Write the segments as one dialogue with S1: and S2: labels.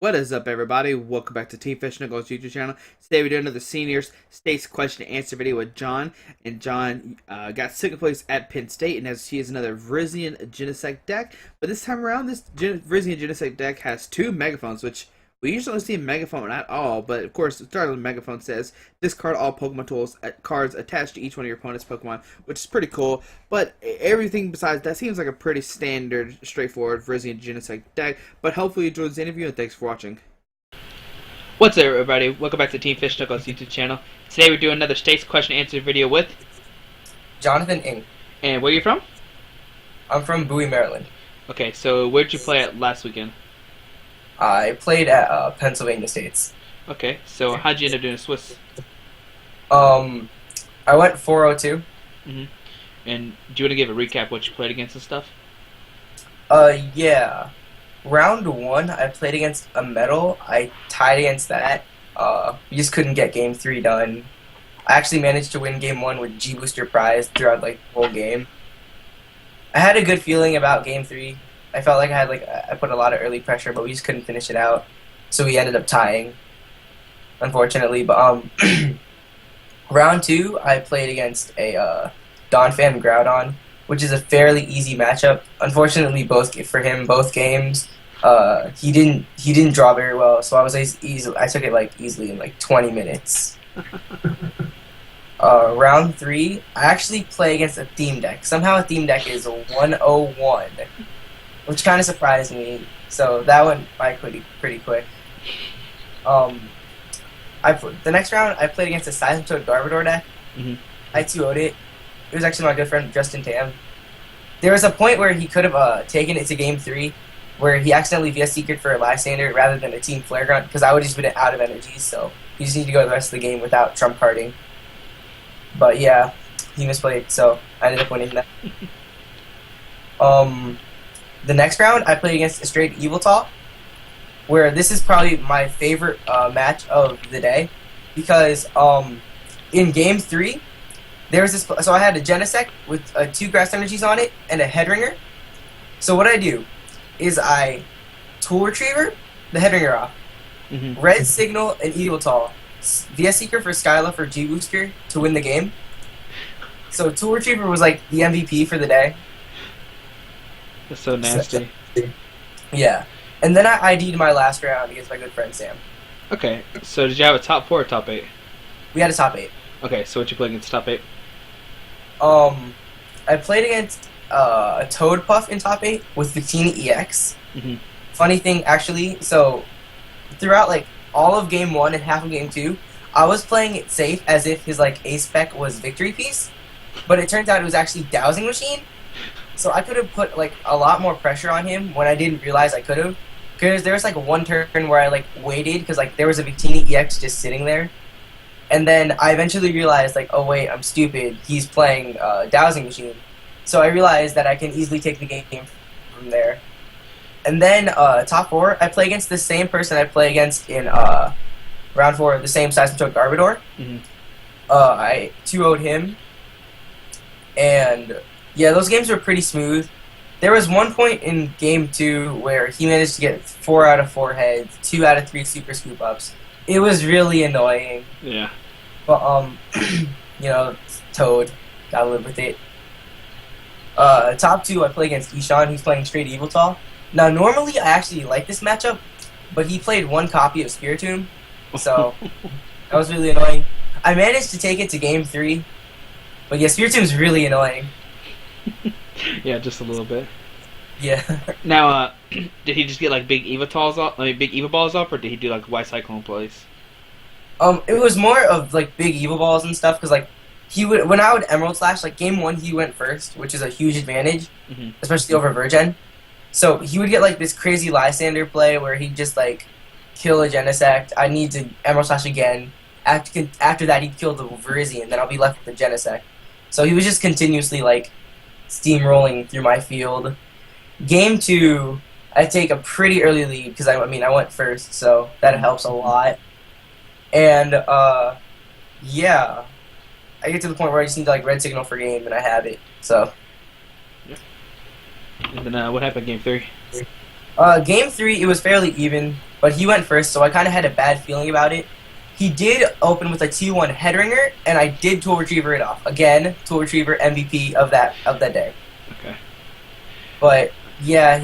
S1: What is up, everybody? Welcome back to Team Fish Nichols' YouTube channel. Today we're doing another Seniors States question and answer video with John. And John got second place at Penn State and has he has another Virizion Genesect deck. But this time around, this Virizion Genesect deck has two megaphones, which we usually don't see a megaphone at all. But of course, the start of the megaphone says discard all Pokemon tools cards attached to each one of your opponent's Pokemon, which is pretty cool. But everything besides that seems like a pretty standard, straightforward Virizion Genesect deck. But hopefully you enjoyed this interview, and thanks for watching. What's up, everybody? Welcome back to Team Fish Nichols' YouTube channel. Today we're doing another States question and answer video with
S2: Jonathan Ng.
S1: And where are you from?
S2: I'm from Bowie, Maryland.
S1: Okay, so where'd you play at last weekend?
S2: I played at Pennsylvania States.
S1: Okay, so how'd you end up doing a Swiss?
S2: I went 402.
S1: And do you want to give a recap what you played against and stuff?
S2: Yeah. Round 1, I played against a Metal. I tied against that. We just couldn't get Game 3 done. I actually managed to win Game 1 with G-Booster prize throughout like the whole game. I had a good feeling about Game 3. I felt like I put a lot of early pressure, but we just couldn't finish it out. So we ended up tying, unfortunately. But round 2, I played against a Donphan Groudon, which is a fairly easy matchup. Unfortunately, both games, he didn't draw very well. So I took it easily in 20 minutes. Round 3, I actually play against a theme deck. Somehow a theme deck is a 101. Which kind of surprised me, so that went by pretty quick. The next round, I played against a Seismitoad Garbodor deck. I 2-0'd it. It was actually my good friend Justin Tam. There was a point where he could have taken it to Game 3, where he accidentally VS Secret for a Lysander rather than a Team Flare Grunt, because I would just been out of energy, so you just need to go the rest of the game without trump carding. But yeah, he misplayed, so I ended up winning that. The next round, I played against a straight Eviltal, where this is probably my favorite match of the day, because in Game 3, there was this. So I had a Genesect with 2 Grass Energies on it and a Headringer. So what I do is I Tool Retriever the Headringer off, Red Signal and Eviltal, VS Seeker for Skyla for G-Booster to win the game. So Tool Retriever was like the MVP for the day.
S1: That's so nasty.
S2: Yeah. And then I ID'd my last round against my good friend Sam.
S1: Okay, so did you have a top 4 or top 8?
S2: We had a top 8.
S1: Okay, so what you played against top 8?
S2: I played against a Toadpuff in top 8 with Victini EX. Funny thing, actually, so throughout all of Game 1 and half of Game 2, I was playing it safe as if his ace spec was Victory Piece, but it turns out it was actually Dowsing Machine. So I could have put a lot more pressure on him when I didn't realize I could have, because there was one turn where I waited because there was a Victini EX just sitting there, and then I eventually realized oh wait, I'm stupid. He's playing Dowsing Machine, so I realized that I can easily take the game from there. And then top 4, I play against the same person I play against in round 4, the same Seismitoad Garbodor. I 2-0'd him, and yeah, those games were pretty smooth. There was one point in Game 2 where he managed to get 4 out of 4 heads, 2 out of 3 super scoop ups. It was really annoying.
S1: Yeah.
S2: But Toad, gotta live with it. Top 2, I play against Ishan, who's playing straight Eviltal. Now, normally I actually like this matchup, but he played 1 copy of Spiritomb, so that was really annoying. I managed to take it to Game 3, but yeah, Spiritomb's really annoying.
S1: Yeah, just a little bit.
S2: Yeah.
S1: Now, did he just get big Evital's off? Big Eva balls off, or did he do White Cyclone plays?
S2: It was more of big Evil balls and stuff, because he would, when I would Emerald Slash, Game 1 he went first, which is a huge advantage, especially over Virgin. So he would get this crazy Lysander play where he'd just kill a Genesect. I need to Emerald Slash again. After that he'd kill the Virizion, then I'll be left with the Genesect. So he was just continuously steamrolling through my field. Game 2, I take a pretty early lead because I went first, so that helps a lot. And yeah, I get to the point where I just need to Red Signal for game, and I have it. So.
S1: And then what happened in Game 3?
S2: Game 3, it was fairly even. but he went first, so I kind of had a bad feeling about it. He did open with a T1 head ringer, and I did tool retriever it off. Again, tool retriever MVP of that day.
S1: Okay.
S2: But yeah,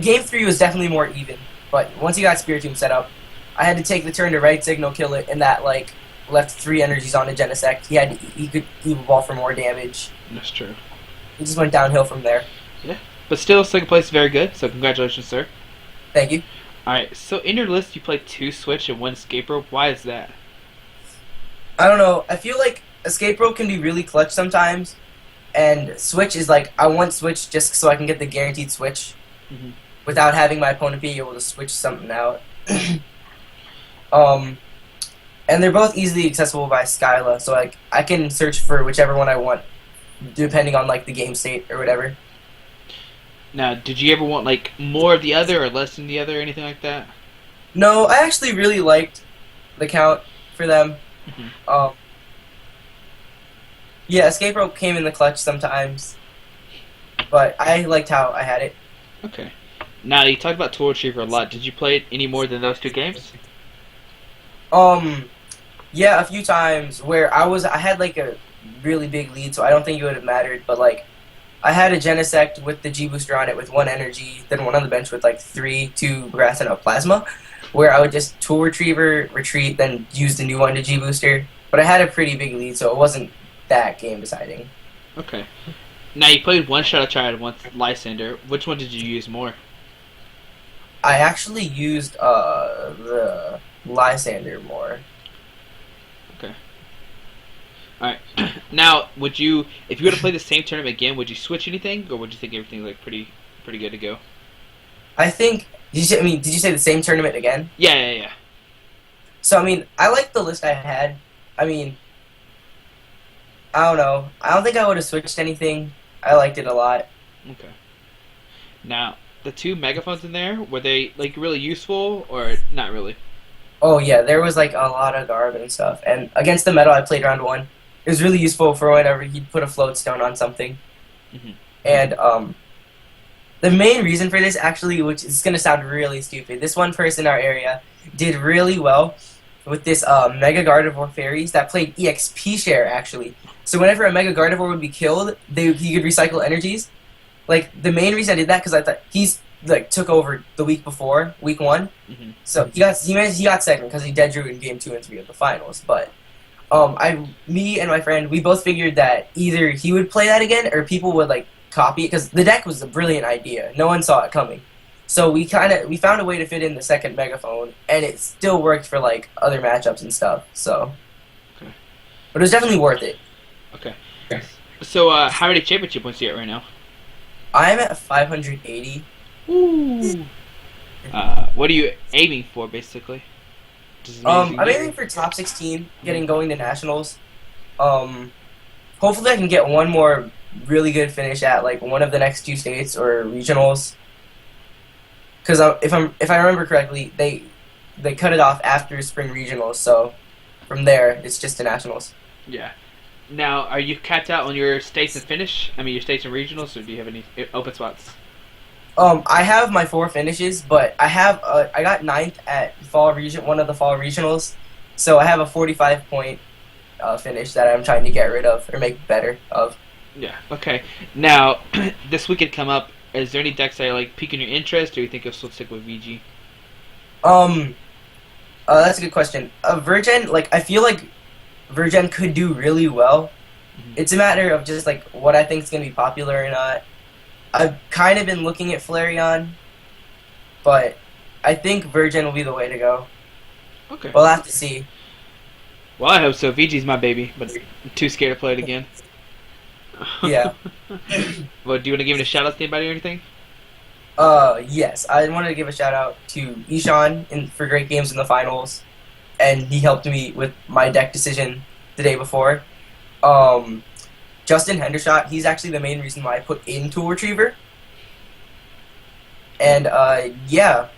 S2: game 3 was definitely more even. But once he got Spiritomb set up, I had to take the turn to right signal kill it, and that like left 3 energies on a Genesect. He could evolve for more damage.
S1: That's true.
S2: He just went downhill from there.
S1: Yeah, but still, second place is very good. So congratulations, sir.
S2: Thank you.
S1: All right. So in your list, you played 2 Switch and 1 Escape Rope. Why is that?
S2: I don't know. I feel like Escape Rope can be really clutch sometimes, and Switch is like, I want Switch just so I can get the guaranteed Switch without having my opponent being able to switch something out. And they're both easily accessible by Skyla, so like I can search for whichever one I want, depending on like the game state or whatever.
S1: Now, did you ever want like more of the other or less than the other, or anything like that?
S2: No, I actually really liked the count for them. Yeah, Escape Rope came in the clutch sometimes, but I liked how I had it.
S1: Okay. Now, you talked about Tool Retriever a lot. Did you play it any more than those 2 games?
S2: Yeah, a few times where I had like a really big lead, so I don't think it would have mattered, but like I had a Genesect with the G booster on it with 1 energy, then one on the bench with like 3, 2 grass, and a plasma, where I would just Tool Retriever, retreat, then use the new one to G booster. But I had a pretty big lead, so it wasn't that game deciding.
S1: Okay. Now, you played 1 Shadow Child and 1 Lysander. Which one did you use more?
S2: I actually used the Lysander more.
S1: Okay. Alright. Now, would you, if you were to play the same tournament again, would you switch anything, or would you think everything's like pretty good to go?
S2: I think. Did you say the same tournament again?
S1: Yeah.
S2: So I mean, I liked the list I had. I mean, I don't know. I don't think I would have switched anything. I liked it a lot.
S1: Okay. Now, the 2 megaphones in there, were they like really useful or not really?
S2: Oh yeah, there was like a lot of garb and stuff. And against the metal, I played round 1. It was really useful for whenever he'd put a float stone on something. And the main reason for this, actually, which is gonna sound really stupid, this one person in our area did really well with this Mega Gardevoir fairies that played EXP share actually. So whenever a Mega Gardevoir would be killed, he could recycle energies. Like the main reason I did that because I thought he's like took over the week before, week 1. So he got second because he dead drew in game 2 and 3 of the finals. But me and my friend, we both figured that either he would play that again or people would like copy it because the deck was a brilliant idea. No one saw it coming. So we found a way to fit in the second megaphone, and it still worked for like other matchups and stuff. So, but it was definitely worth it.
S1: Okay. So how many championship points are you at right now?
S2: I'm at 580.
S1: Ooh. What are you aiming for, basically?
S2: I'm aiming for top 16, going to nationals. Hopefully I can get one more really good finish at like one of the next 2 states or regionals. Because if I remember correctly, they cut it off after spring regionals, so from there it's just to nationals.
S1: Yeah. Now, are you capped out on your states and finish? I mean, your states and regionals, or do you have any open spots?
S2: I have my 4 finishes, but I got 9th at one of the fall regionals, so I have a 45-point finish that I'm trying to get rid of or make better of.
S1: Yeah. Okay. Now, this weekend come up. Is there any decks that are like piquing your interest, or you think you'll still stick with VG?
S2: That's a good question. Virgin, like I feel like Virgin could do really well. It's a matter of just like what I think is gonna be popular or not. I've kind of been looking at Flareon, but I think Virgin will be the way to go.
S1: Okay.
S2: We'll have to see.
S1: Well, I hope so. VG's my baby, but I'm too scared to play it again.
S2: Yeah.
S1: Well, do you want to give it a shout out to anybody or anything?
S2: Yes. I wanted to give a shout out to Ishan for great games in the finals, and he helped me with my deck decision the day before. Justin Hendershot, he's actually the main reason why I put in Tool Retriever. And, yeah.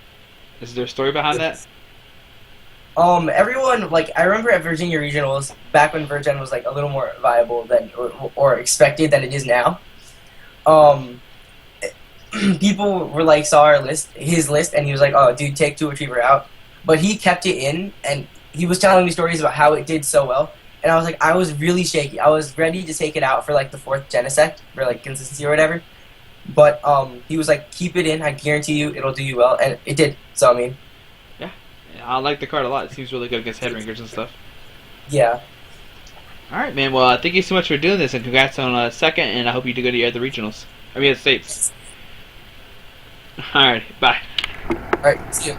S1: Is there a story behind that?
S2: Everyone, like, I remember at Virginia Regionals, back when Virgin was, like, a little more viable than, or expected than it is now, people were like saw our list, his list, and he was like, "Oh, dude, take Two Retriever out," but he kept it in, and he was telling me stories about how it did so well, and I was like, I was really shaky. I was ready to take it out for like the fourth Genesect for like consistency or whatever, but he was like, "Keep it in. I guarantee you, it'll do you well," and it did. So I mean,
S1: Yeah, I like the card a lot. It seems really good against headringers and stuff.
S2: yeah.
S1: All right, man. Well, thank you so much for doing this, and congrats on second. And I hope you do good at the regionals. I mean, the states. All right, bye.
S2: All right, see you.